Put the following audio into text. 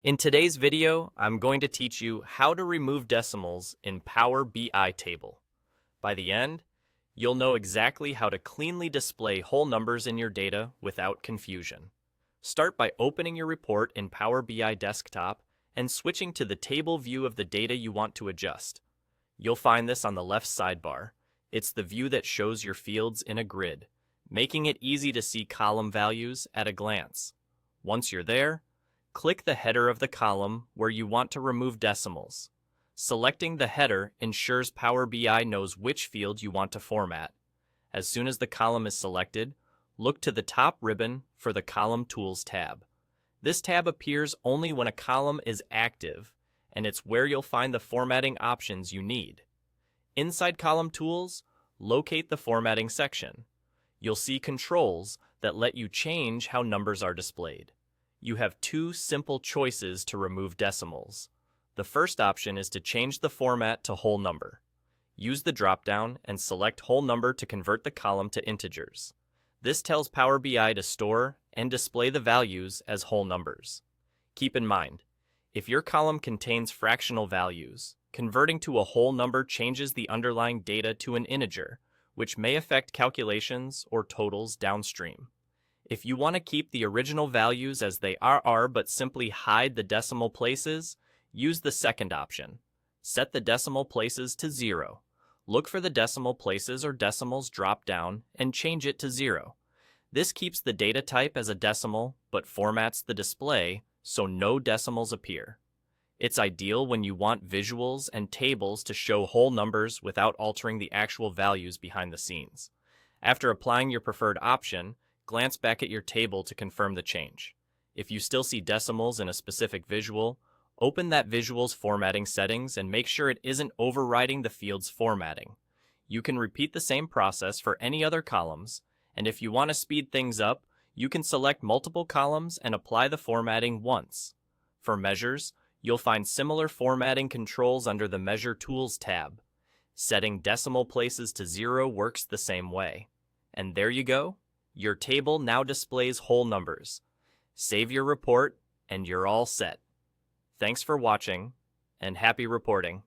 In today's video, I'm going to teach you how to remove decimals in Power BI table. By the end, you'll know exactly how to cleanly display whole numbers in your data without confusion. Start by opening your report in Power BI desktop and switching to the table view of the data you want to adjust. You'll find this on the left sidebar. It's the view that shows your fields in a grid, making it easy to see column values at a glance. Once you're there, click the header of the column where you want to remove decimals. Selecting the header ensures Power BI knows which field you want to format. As soon as the column is selected, look to the top ribbon for the Column Tools tab. This tab appears only when a column is active, and it's where you'll find the formatting options you need. Inside Column Tools, locate the Formatting section. You'll see controls that let you change how numbers are displayed. You have two simple choices to remove decimals. The first option is to change the format to whole number. Use the drop-down and select whole number to convert the column to integers. This tells Power BI to store and display the values as whole numbers. Keep in mind, if your column contains fractional values, converting to a whole number changes the underlying data to an integer, which may affect calculations or totals downstream. If you want to keep the original values as they are but simply hide the decimal places, use the second option. Set the decimal places to 0. Look for the decimal places or decimals drop down and change it to 0. This keeps the data type as a decimal but formats the display so no decimals appear. It's ideal when you want visuals and tables to show whole numbers without altering the actual values behind the scenes. After applying your preferred option, glance back at your table to confirm the change. If you still see decimals in a specific visual, open that visual's formatting settings and make sure it isn't overriding the field's formatting. You can repeat the same process for any other columns, and if you want to speed things up, you can select multiple columns and apply the formatting once. For measures, you'll find similar formatting controls under the Measure Tools tab. Setting decimal places to 0 works the same way. And there you go. Your table now displays whole numbers. Save your report, and you're all set. Thanks for watching, and happy reporting.